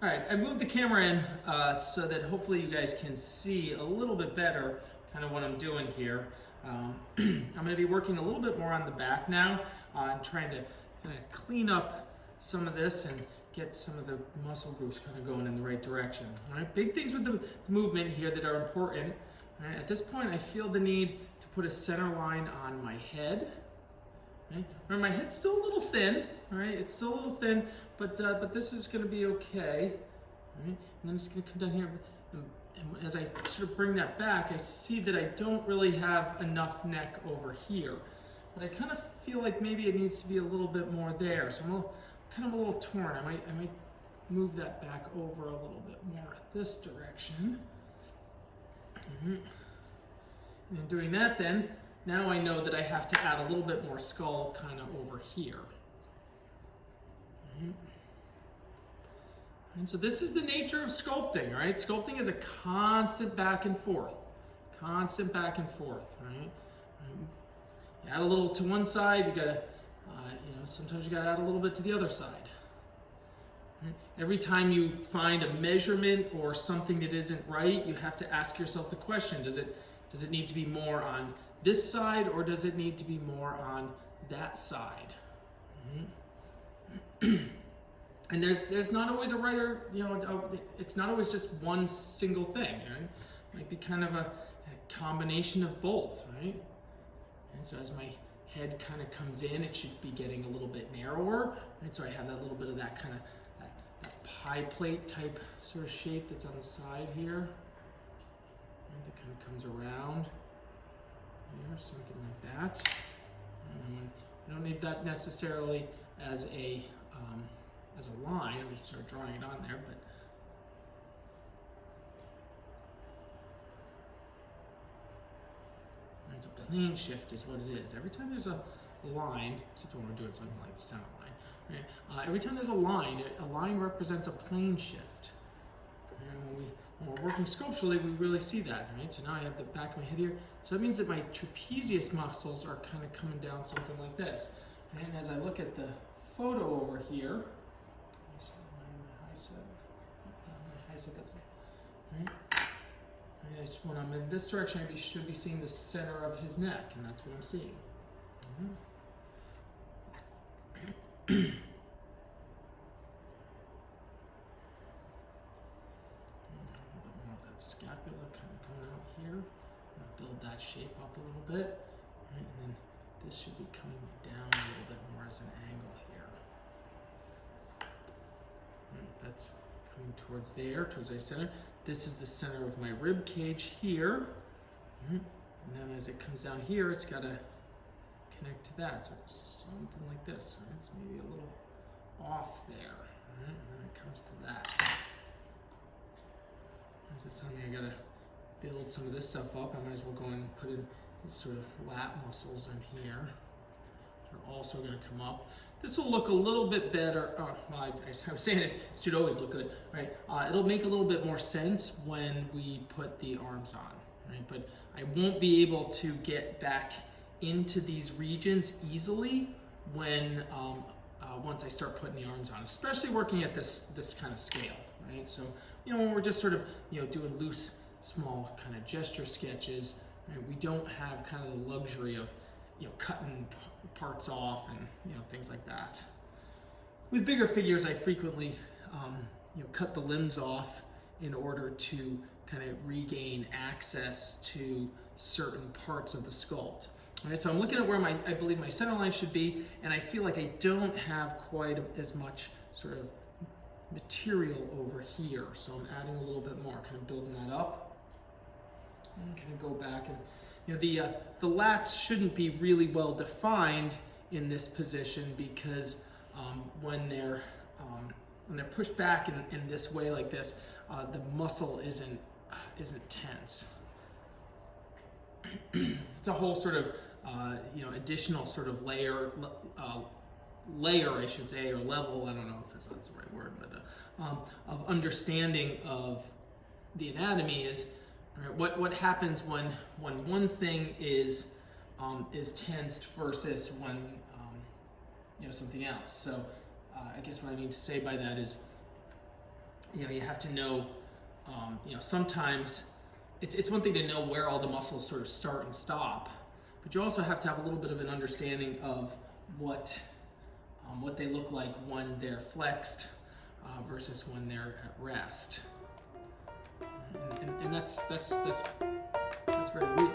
All right, I moved the camera in so that hopefully you guys can see a little bit better kind of what I'm doing here. I'm going to be working a little bit more on the back now and trying to kind of clean up some of this and get some of the muscle groups kind of going in the right direction. All right, big things with the movement here that are important. All right, at this point, I feel the need to put a center line on my head. Right? Remember, my head's still a little thin. All right, it's still a little thin, but this is going to be okay. All right, and then it's going to come down here. And as I sort of bring that back, I see that I don't really have enough neck over here. But I kind of feel like maybe it needs to be a little bit more there. So I'm kind of a little torn. I might move that back over a little bit more this direction. And in doing that then, now I know that I have to add a little bit more skull kind of over here. And so this is the nature of sculpting, right? Sculpting is a constant back and forth. Constant back and forth, right? You add a little to one side, you gotta, sometimes you gotta add a little bit to the other side. Right? Every time you find a measurement or something that isn't right, you have to ask yourself the question, does it need to be more on this side or does it need to be more on that side? And there's not always a right or, it's not always just one single thing, right? It might be kind of a combination of both, right? And so as my head kind of comes in, it should be getting a little bit narrower, right? So I have that little bit of that kind of, that pie plate type sort of shape that's on the side here. Right? That kind of comes around here, something like that. I don't need that necessarily as a line. I'm just sort of drawing it on there, but it's a plane shift is what it is. Every time there's a line, except when we're doing something like center line, right? Every time there's a line represents a plane shift. And when we're working sculpturally, we really see that, right? So now I have the back of my head here. So that means that my trapezius muscles are kind of coming down something like this. And as I look at the photo over here, right? When I'm in this direction, I should be seeing the center of his neck, and that's what I'm seeing. A little bit more of that scapula kind of coming out here. Build that shape up a little bit, right? And then this should be coming down a little bit more as an angle here. Right, that's coming towards there, towards the center. This is the center of my rib cage here. And then as it comes down here, it's got to connect to that. So something like this. Right? It's maybe a little off there. Right? And then it comes to that. That's something I got to build some of this stuff up. I might as well go and put in these sort of lat muscles in here. They're also going to come up. This will look a little bit better. I was saying it should always look good, right? It'll make a little bit more sense when we put the arms on, right? But I won't be able to get back into these regions easily when once I start putting the arms on, especially working at this kind of scale, right? So when we're just sort of doing loose, small kind of gesture sketches, right? We don't have kind of the luxury of cutting parts off and things like that. With bigger figures, I frequently cut the limbs off in order to kind of regain access to certain parts of the sculpt. All right, so I'm looking at where I believe my center line should be, and I feel like I don't have quite as much sort of material over here. So I'm adding a little bit more, kind of building that up. And kind of go back and the lats shouldn't be really well defined in this position because when they're pushed back in this way like this, the muscle isn't tense. It's a whole sort of additional sort of layer I should say, or level. I don't know if that's the right word, but of understanding of the anatomy is. Right, what happens when one thing is tensed versus when something else. So I guess what I mean to say by that is you have to know, sometimes it's one thing to know where all the muscles sort of start and stop, but you also have to have a little bit of an understanding of what they look like when they're flexed versus when they're at rest, and that's very real.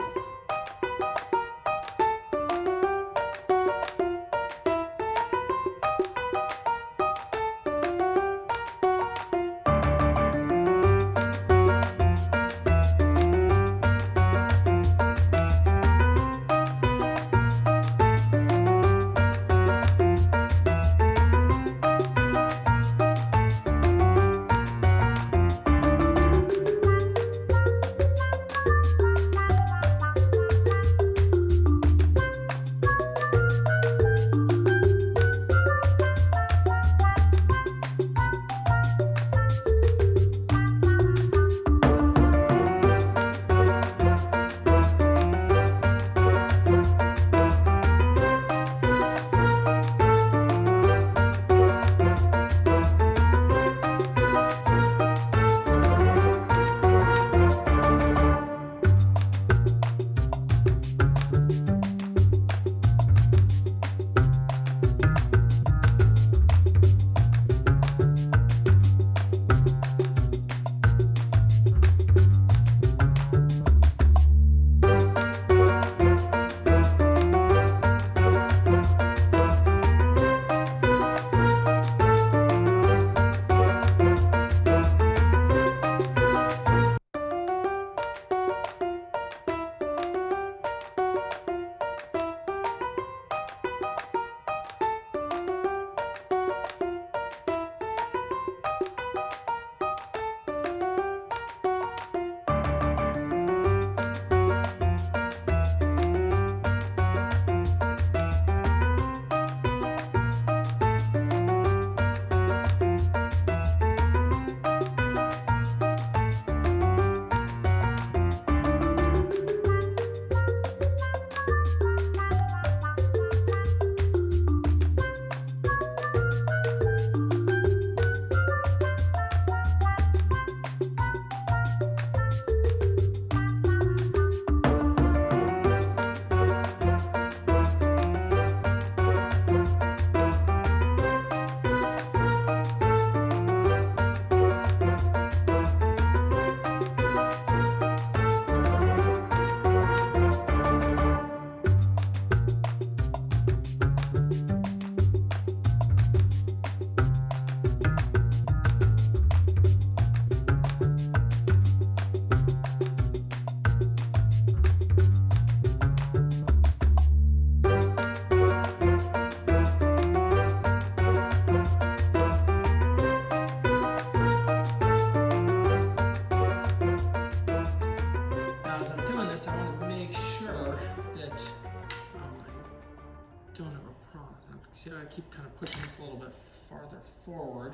See how I keep kind of pushing this a little bit farther forward.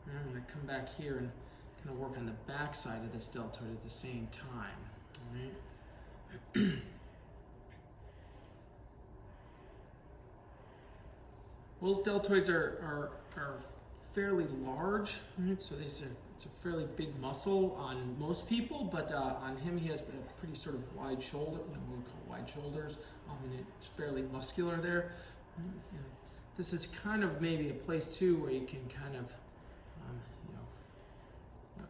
And I'm going to come back here and kind of work on the back side of this deltoid at the same time. All right. Those deltoids are fairly large, right? So it's a fairly big muscle on most people, but on him he has a pretty sort of wide shoulder, what we would call wide shoulders, and it's fairly muscular there. And this is kind of maybe a place too where you can kind of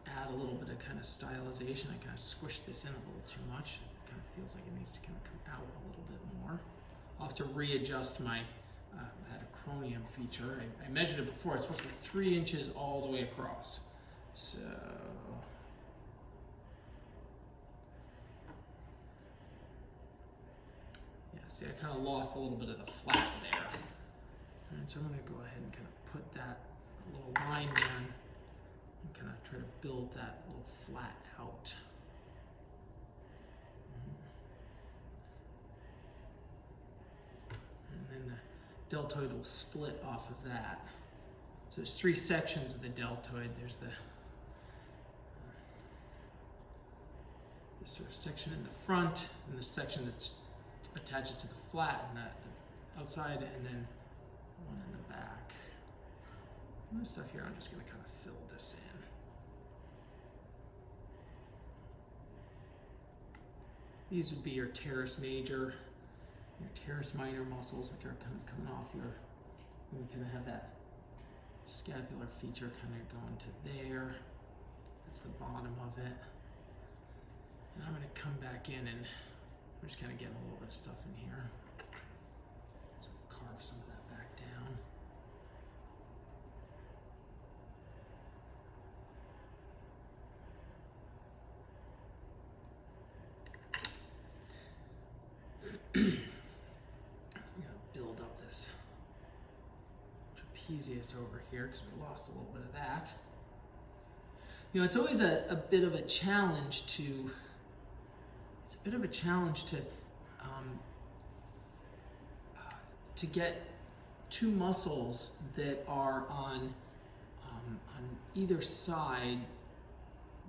add a little bit of kind of stylization. I kind of squished this in a little too much. It kind of feels like it needs to kind of come out a little bit more. I'll have to readjust my that acromion feature. I measured it before. It's supposed to be 3 inches all the way across. So yeah, see, I kind of lost a little bit of the flat there. And so I'm going to go ahead and kind of put that little line down and kind of try to build that little flat out. And then the deltoid will split off of that. So there's 3 sections of the deltoid. There's the this sort of section in the front, and the section that attaches to the flat and the outside, and then one in the back. And this stuff here, I'm just going to kind of fill this in. These would be your teres major, your teres minor muscles, which are kind of coming off your, and we kind of have that scapular feature kind of going to there. That's the bottom of it. And I'm going to come back in and I'm just kind of getting a little bit of stuff in here. So carve some of that back down. I'm going to build up this trapezius over here because we lost a little bit of that. You know, it's always a bit of a challenge to, to get two muscles that are on either side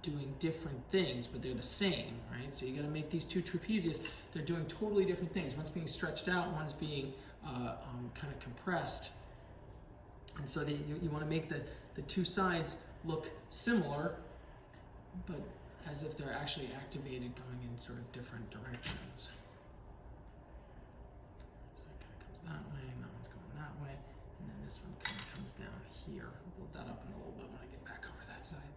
doing different things, but they're the same, right? So you got to make these two trapezius. They're doing totally different things. One's being stretched out, one's being kind of compressed. And so you want to make the two sides look similar, but as if they're actually activated going in sort of different directions. So it kind of comes that way, and that one's going that way, and then this one kind of comes down here. I'll build that up in a little bit when I get back over that side.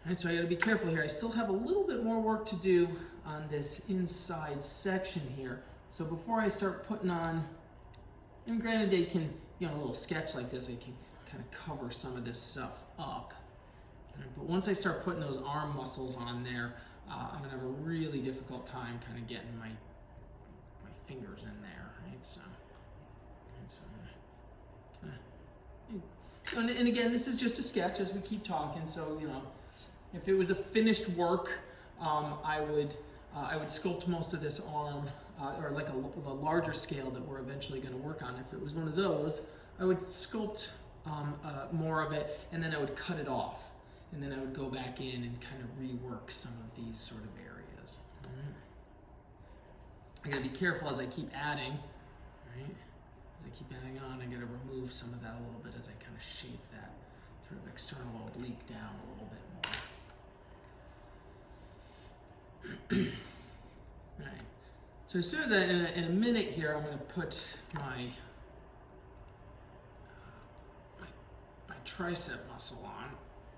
All right, so I got to be careful here. I still have a little bit more work to do on this inside section here. So before I start putting on, and granted they can, you know, a little sketch like this, I can kind of cover some of this stuff up. Right, but once I start putting those arm muscles on there, I'm gonna have a really difficult time kind of getting my fingers in there, right? So kind of, and again, this is just a sketch as we keep talking. So you know, if it was a finished work, I would sculpt most of this arm, or like a larger scale that we're eventually going to work on. If it was one of those, I would sculpt more of it, and then I would cut it off, and then I would go back in and kind of rework some of these sort of areas. I gotta be careful as I keep adding, right? As I keep adding on, I gotta remove some of that a little bit as I kind of shape that sort of external oblique down a little bit more. All right. So as soon as in a minute here, I'm gonna put my tricep muscle on,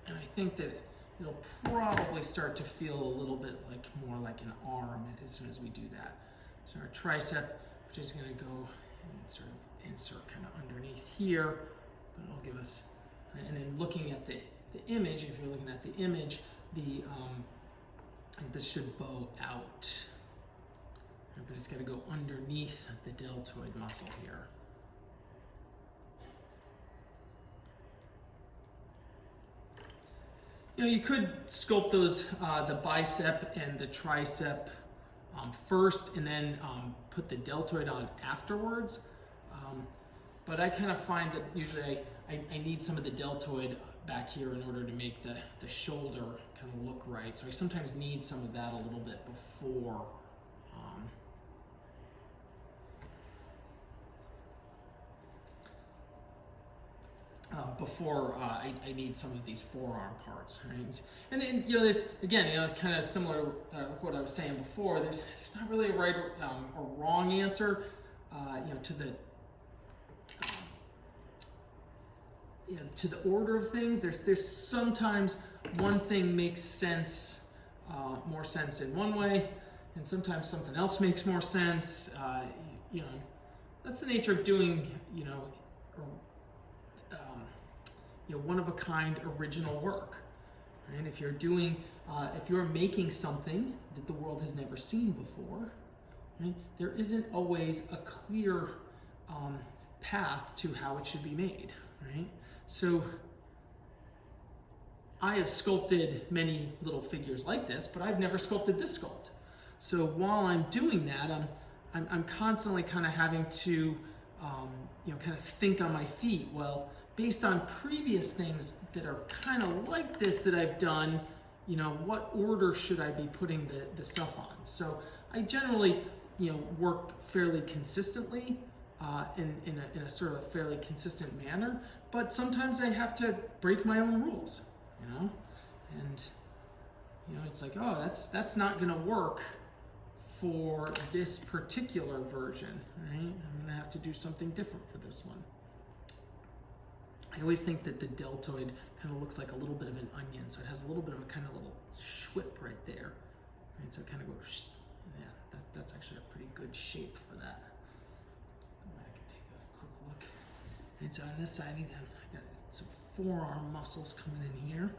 and I think that it'll probably start to feel a little bit like more like an arm as soon as we do that. So our tricep, which is going to go and sort of insert kind of underneath here, but it'll give us, and then looking at the image, if you're looking at the image, this should bow out, but it's got to go underneath the deltoid muscle here. You know, you could sculpt those, the bicep and the tricep first, and then put the deltoid on afterwards. But I kind of find that usually I need some of the deltoid back here in order to make the shoulder kind of look right. So I sometimes need some of that a little bit before. I need some of these forearm parts, right? And then, you know, there's, again, you know, kind of similar to like what I was saying before, there's not really a right or wrong answer, you know, to the order of things. There's sometimes one thing makes sense, more sense in one way, and sometimes something else makes more sense. You know, that's the nature of doing, you know, one-of-a-kind original work. And if you're doing, if you're making something that the world has never seen before, right, there isn't always a clear path to how it should be made, right? So I have sculpted many little figures like this, but I've never sculpted this sculpt. So while I'm doing that, I'm constantly kind of having to, you know, kind of think on my feet. Well, based on previous things that are kind of like this that I've done, you know, what order should I be putting the stuff on? So I generally, you know, work fairly consistently in a sort of fairly consistent manner, but sometimes I have to break my own rules, you know? And it's like, oh, that's not going to work for this particular version, right? I'm going to have to do something different for this one. I always think that the deltoid kind of looks like a little bit of an onion, so it has a little bit of a kind of little schwip right there. Right? So it kind of goes, yeah, that's actually a pretty good shape for that. Go back and take a quick look. And so on this side, I got some forearm muscles coming in here.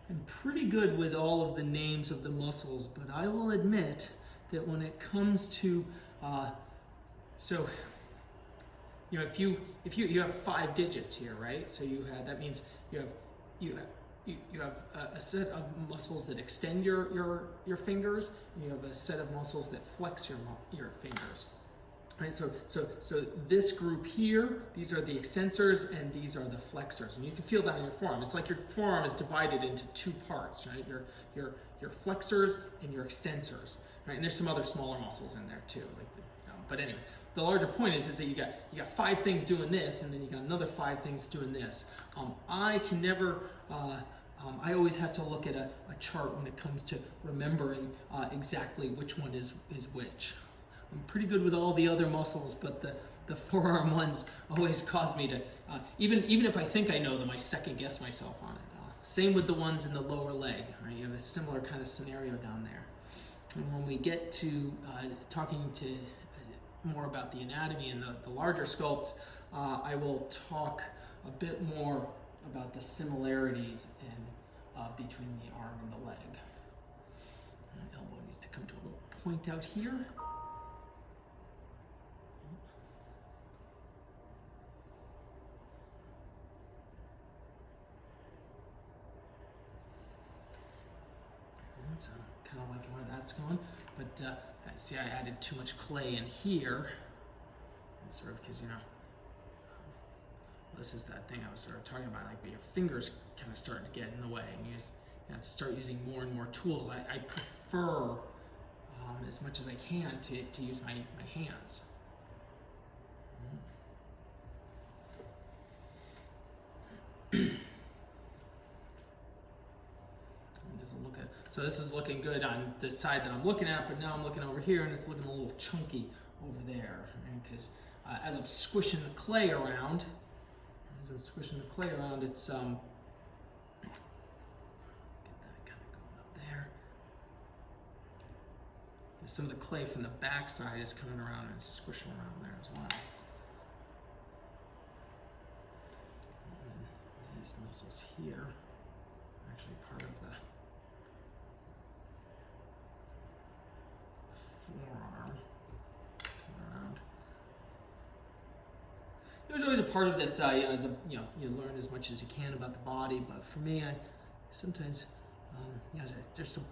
I'm pretty good with all of the names of the muscles, but I will admit that when it comes to, if you have 5 digits here, right? So that means you have a set of muscles that extend your fingers, and you have a set of muscles that flex your fingers. Right, so this group here, these are the extensors and these are the flexors, and you can feel that in your forearm. It's like your forearm is divided into 2 parts, right? Your flexors and your extensors, right? And there's some other smaller muscles in there too, but anyways, the larger point is that you got 5 things doing this, and then you got another 5 things doing this. I can never. I always have to look at a chart when it comes to remembering exactly which one is which. I'm pretty good with all the other muscles, but the forearm ones always cause me to, even if I think I know them, I second guess myself on it. Same with the ones in the lower leg, right? You have a similar kind of scenario down there. And when we get to talking to more about the anatomy and the larger sculpts, I will talk a bit more about the similarities between the arm and the leg. The elbow needs to come to a little point out here. So kind of liking where that's going, but see, I added too much clay in here, and sort of because this is that thing I was sort of talking about, like where your fingers kind of starting to get in the way, and you have to start using more and more tools. I prefer as much as I can to use my hands. So this is looking good on the side that I'm looking at, but now I'm looking over here and it's looking a little chunky over there. Because as I'm squishing the clay around, it's get that kind of going up there. Some of the clay from the back side is coming around and squishing around there as well. And these muscles here are actually part of the forearm. Come around. There's always a part of this, you learn as much as you can about the body. But for me, sometimes, there's some.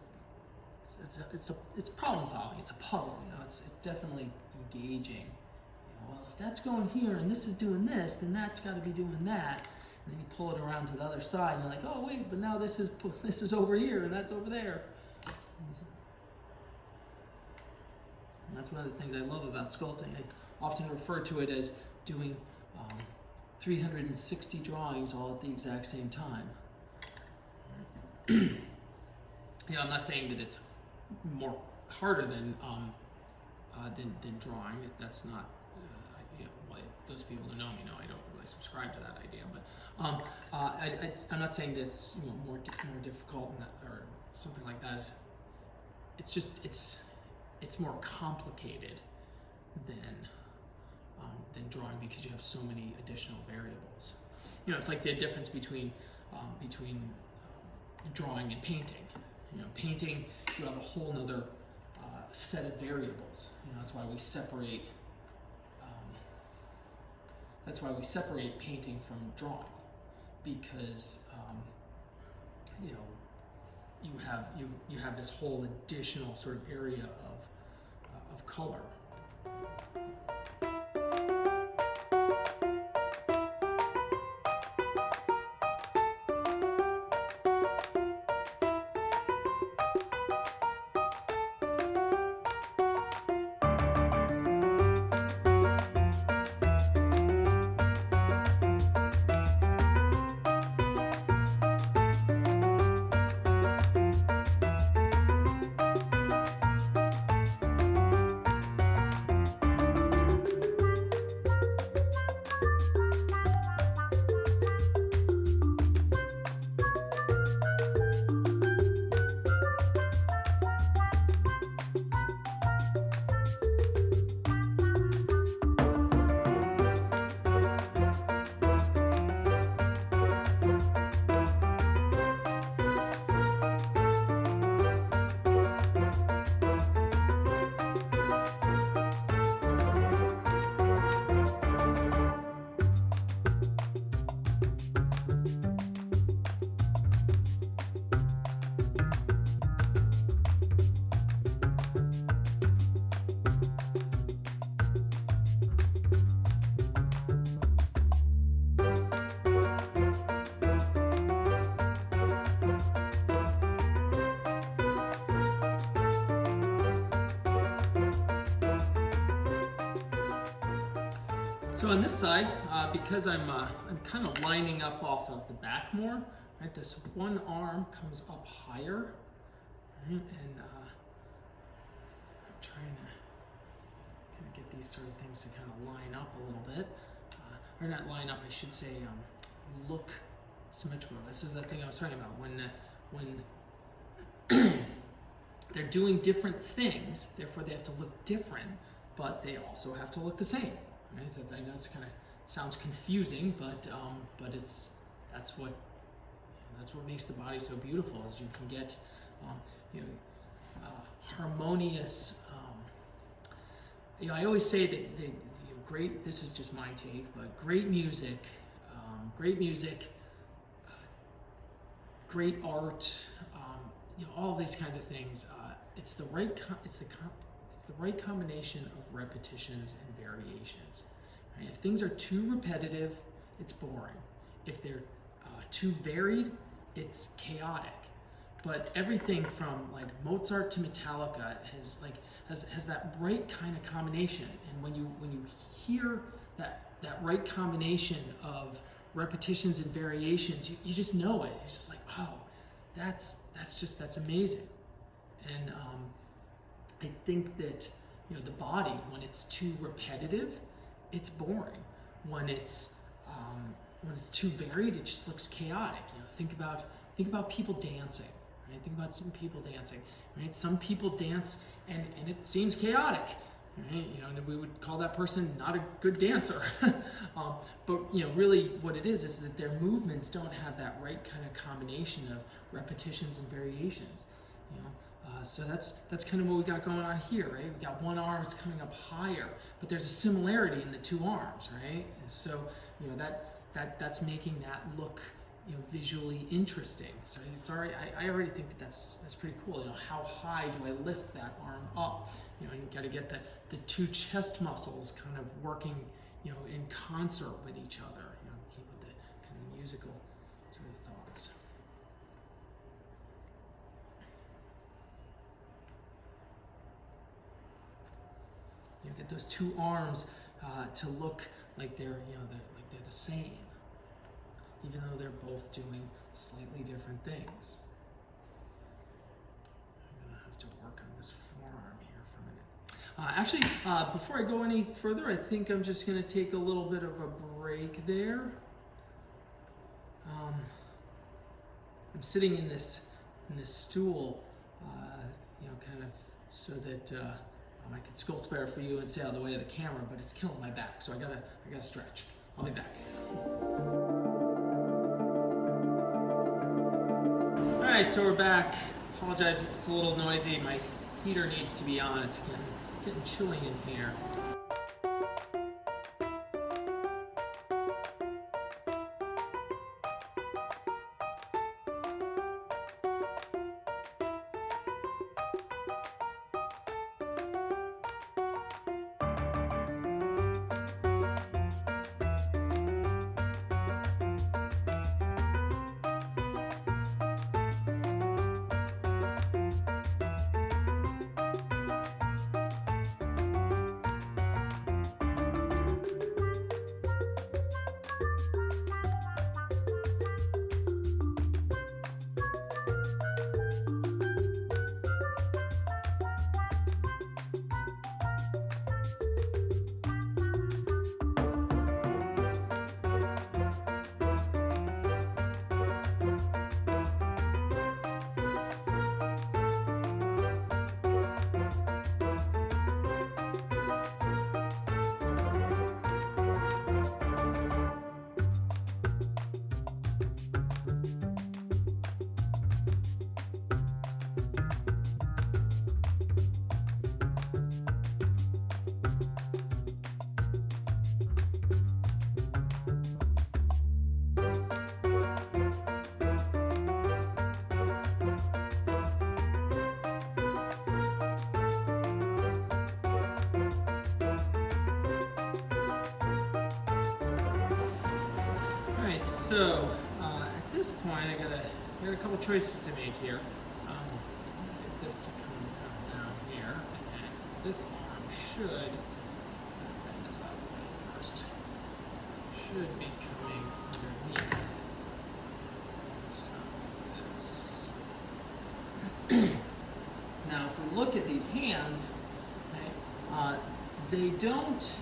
It's problem solving. It's a puzzle. It's definitely engaging. Well, if that's going here and this is doing this, then that's got to be doing that. And then you pull it around to the other side, and you're like, oh wait, but now this is over here and that's over there. And that's one of the things I love about sculpting. I often refer to it as doing 360 drawings all at the exact same time. I'm not saying that it's more harder than drawing. That's not, those people who know me know I don't really subscribe to that idea. But I'm not saying that it's more difficult or something like that. It's just it's more complicated than drawing because you have so many additional variables. It's like the difference between drawing and painting. Painting, you have a whole nother set of variables. That's why we separate. That's why we separate painting from drawing, because you have this whole additional sort of area of color. So on this side, because I'm kind of lining up off of the back more, right? This one arm comes up higher, right? And I'm trying to kind of get these sort of things to kind of line up a little bit, or not line up, I should say, look symmetrical. This is the thing I was talking about when they're doing different things, therefore they have to look different, but they also have to look the same. Right? So I know it's kind of sounds confusing, but that's what makes the body so beautiful. Is you can get harmonious. I always say that great. This is just my take, but great music, great art, all these kinds of things. It's the right combination of repetitions and variations. Right? If things are too repetitive, it's boring. If they're too varied, it's chaotic. But everything from like Mozart to Metallica has that right kind of combination. And when you hear that right combination of repetitions and variations, you just know it. It's just like, oh, that's amazing. And I think that the body, when it's too repetitive, it's boring. When it's too varied, it just looks chaotic. Think about people dancing. Right? Think about some people dancing. Right? Some people dance and it seems chaotic. Right? And we would call that person not a good dancer. But really what it is that their movements don't have that right kind of combination of repetitions and variations. So that's kind of what we got going on here, right? We got one arm is coming up higher, but there's a similarity in the two arms, right? And so that's making that look visually interesting. So I already think that's pretty cool. How high do I lift that arm up? And you got to get the two chest muscles kind of working in concert with each other. Keep with the kind of musical sort of thoughts. Get those two arms to look like they're they're the same, even though they're both doing slightly different things. I'm gonna have to work on this forearm here for a minute. Actually, before I go any further, I think I'm just gonna take a little bit of a break there. I'm sitting in this stool, kind of so that I could sculpt better for you and stay out of the way of the camera, but it's killing my back, so I gotta stretch. I'll be back. All right, so we're back. Apologize if it's a little noisy. My heater needs to be on. It's getting chilly in here. So at this point, I got a couple choices to make here. Get this to come down here, and this arm should bend this out of the way first. should be coming underneath. So this. Now, if we look at these hands, okay, they don't.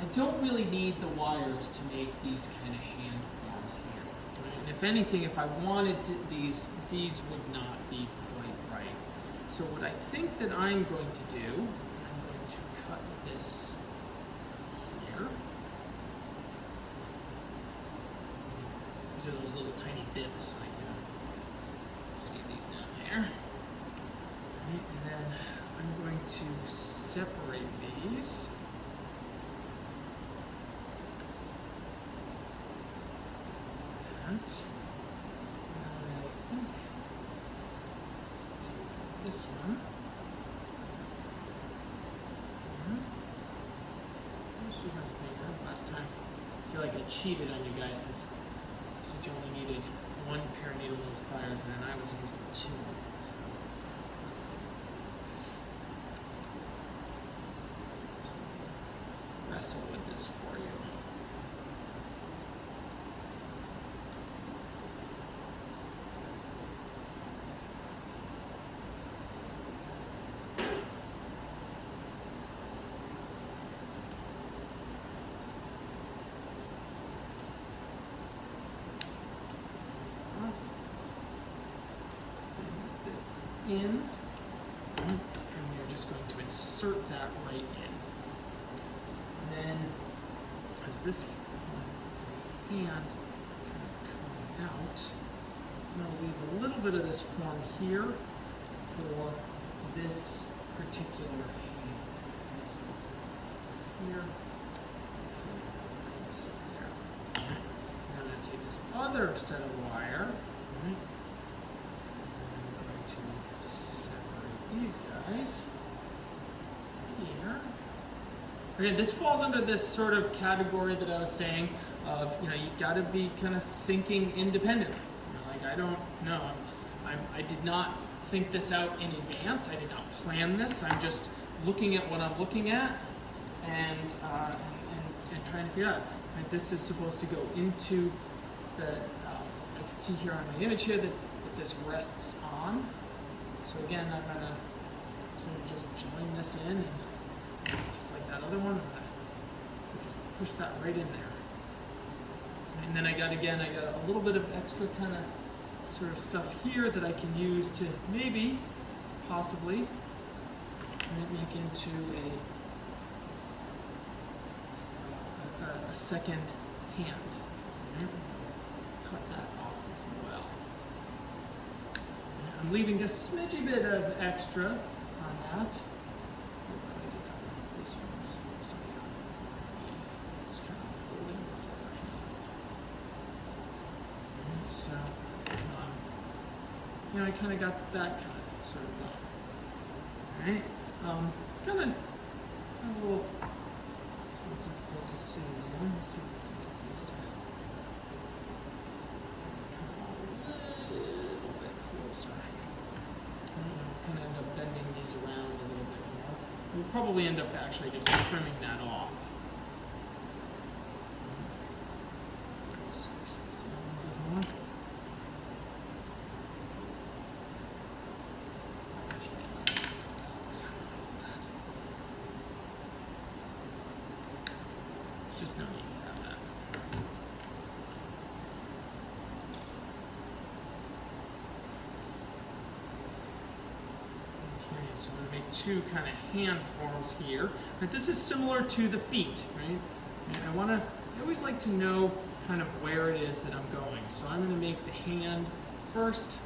I don't really need the wires to make these kind of hand forms here. Right? And if anything, if I wanted to, these would not be quite right. So what I think that I'm going to do, I'm going to cut this here. These are those little tiny bits. I can skip these down there. Right, and then I'm going to separate these. And I think take this one. This was my finger last time. I feel like I cheated on you guys because I said you only needed one pair of needle nose pliers and then I was using two. So. Wrestle with this for you. In, and we are just going to insert that right in. And then, as this is a hand kind of coming out, I'm going to leave a little bit of this form here for this particular hand. So here, this there. And I'm going to take this other set of wire. Right? To separate these guys here. Again, this falls under this sort of category that I was saying of, you got to be kind of thinking independent. Like I don't know, I did not think this out in advance. I did not plan this. I'm just looking at what I'm looking at and trying to figure out. Right, this is supposed to go into the. I can see here on my image here that this rests on. So again, I'm going to sort of just join this in, and just like that other one, I'm going to just push that right in there. And then I got a little bit of extra kind of sort of stuff here that I can use to maybe, possibly, make into a second hand. Cut that off as well. I'm leaving a smidgy bit of extra on that. This one's supposed to be underneath. Just kind of holding this other hand. So, I kind of got that kind of sort of going. Alright, kind of a little difficult to see there. Let's see if we can get these to kind of end up bending these around a little bit more. We'll probably end up actually just trimming that off. Squish this in a little bit more. There's just no need to have that. So I'm going to make two kind of hand forms here. But this is similar to the feet, right? And I always like to know kind of where it is that I'm going. So I'm going to make the hand first,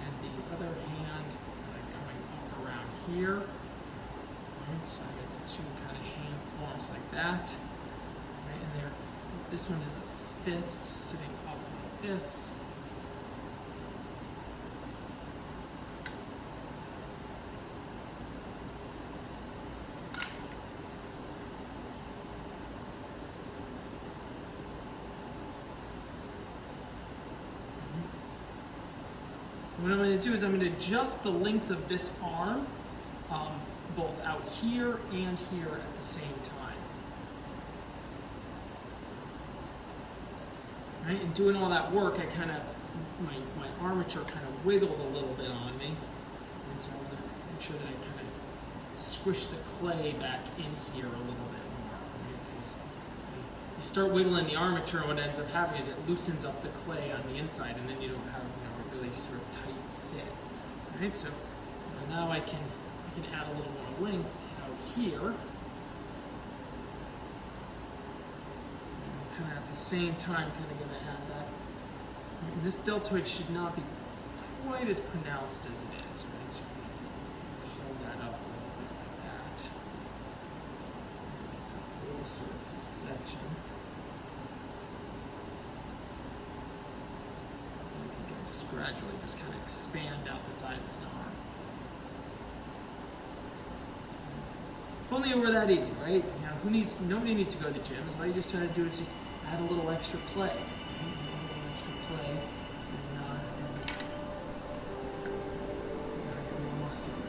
and the other hand kind of coming up around here. Right, so I get the two kind of hand forms like that. Right, and there, this one is a fist sitting up like this. What I'm going to do is I'm going to adjust the length of this arm, both out here and here at the same time. right? And doing all that work, I kind of, my armature kind of wiggled a little bit on me. And so I'm going to make sure that I kind of squish the clay back in here a little bit more, right? Because you start wiggling the armature, and what ends up happening is it loosens up the clay on the inside, and then you don't have, a really sort of tight fit, right? So now I can add a little more length out here. Kind of at the same time, kind of going to add that. And this deltoid should not be quite as pronounced as it is, right? So I'm going to pull that up a little bit like that. Get that whole sort of section. I think I just gradually just kind of expand out the size of his arm. If only it were that easy, right? Nobody needs to go to the gym. So all you just try to do is just add a little extra clay. Right? A little extra clay, and get more muscular.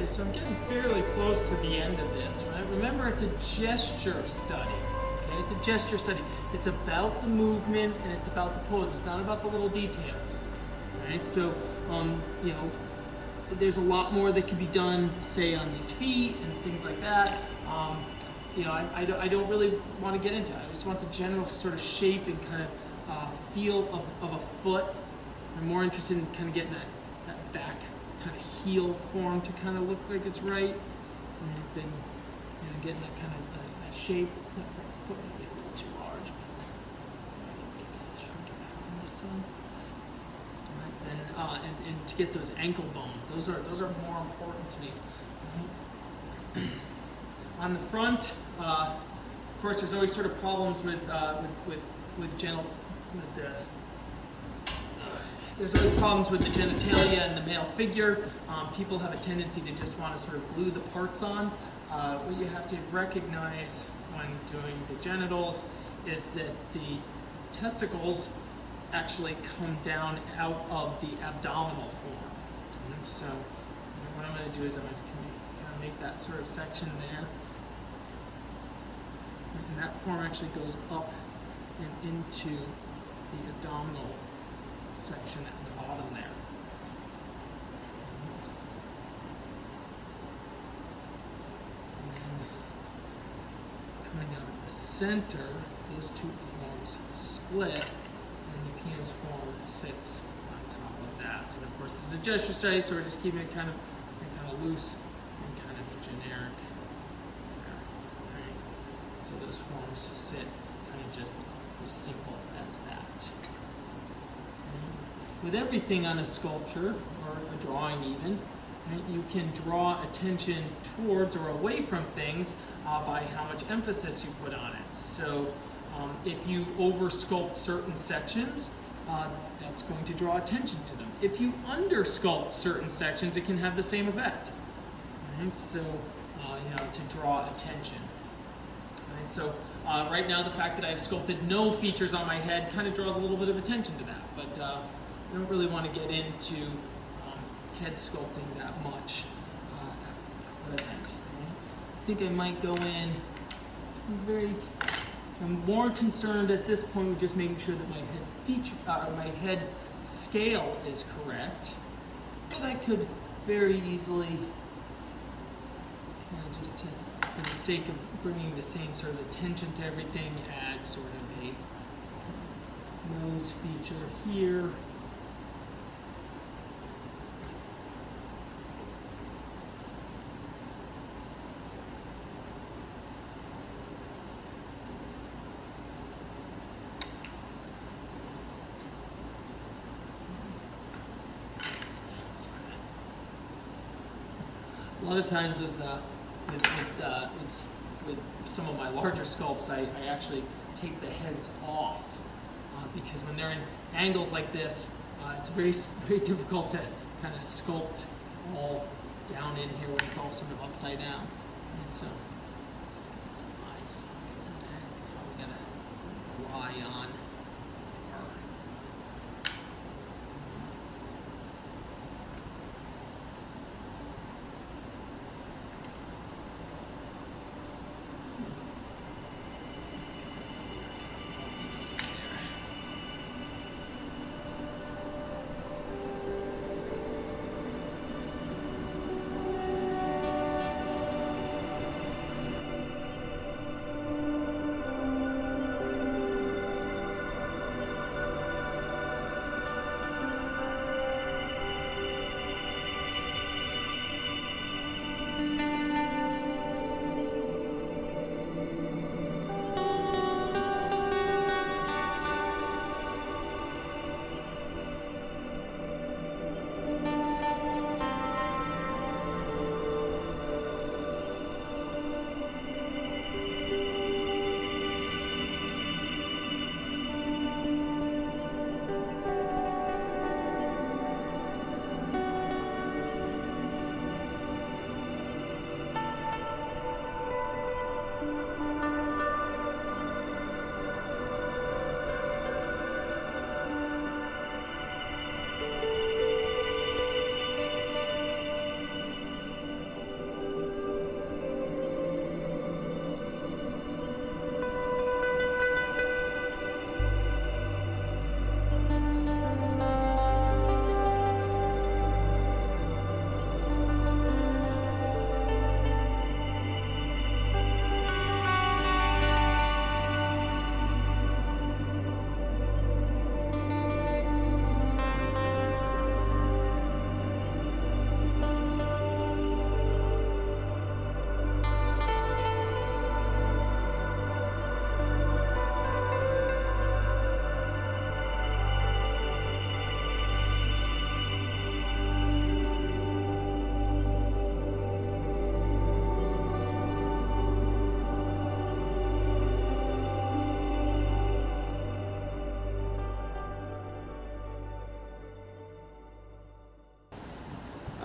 Okay, so I'm getting fairly close to the end of this, right? Remember, it's a gesture study. Okay, it's a gesture study. It's about the movement and it's about the pose. It's not about the little details, right? So, you know, there's a lot more that can be done, say, on these feet and things like that. You know, I don't really want to get into it. I just want the general sort of shape and kind of feel of a foot. I'm more interested in kind of getting that back kind of heel form to kind of look like it's right, and then, you know, getting that kind of that shape. That foot might be a little too large, but shrink it back from this side. Right, then and to get those ankle bones, those are more important to me. Right. On the front, of course, there's always sort of problems with there's always problems with the genitalia and the male figure. People have a tendency to just want to sort of glue the parts on. What you have to recognize when doing the genitals is that the testicles actually come down out of the abdominal form. And so what I'm going to do is I'm going to kind of make that sort of section there. And that form actually goes up and into the abdominal section at the bottom there. And then coming out of the center, those two forms split, and the penis form sits on top of that. And of course, this is a gesture study, so we're just keeping it kind of loose and kind of generic. Right. So those forms sit kind of just as simple as that. With everything on a sculpture, or a drawing even, right, you can draw attention towards or away from things by how much emphasis you put on it. So if you over-sculpt certain sections, that's going to draw attention to them. If you under-sculpt certain sections, it can have the same effect. Right? So, you know, to draw attention. Right? So right now, the fact that I've sculpted no features on my head kind of draws a little bit of attention to that. But I don't really want to get into head sculpting that much at present. Right? I think I might go in I'm more concerned at this point with just making sure that my head scale is correct. But I could very easily, kind of just for the sake of bringing the same sort of attention to everything, add sort of a nose feature here. A lot of times with some of my larger sculpts, I actually take the heads off because when they're in angles like this, it's very, very difficult to kind of sculpt all down in here when it's all sort of upside down. And so it's nice. It's probably gonna rely on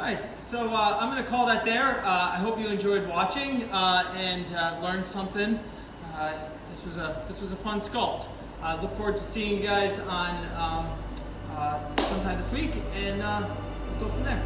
Alright, so I'm going to call that there. I hope you enjoyed watching and learned something. This was a fun sculpt. Look forward to seeing you guys on sometime this week, and we'll go from there.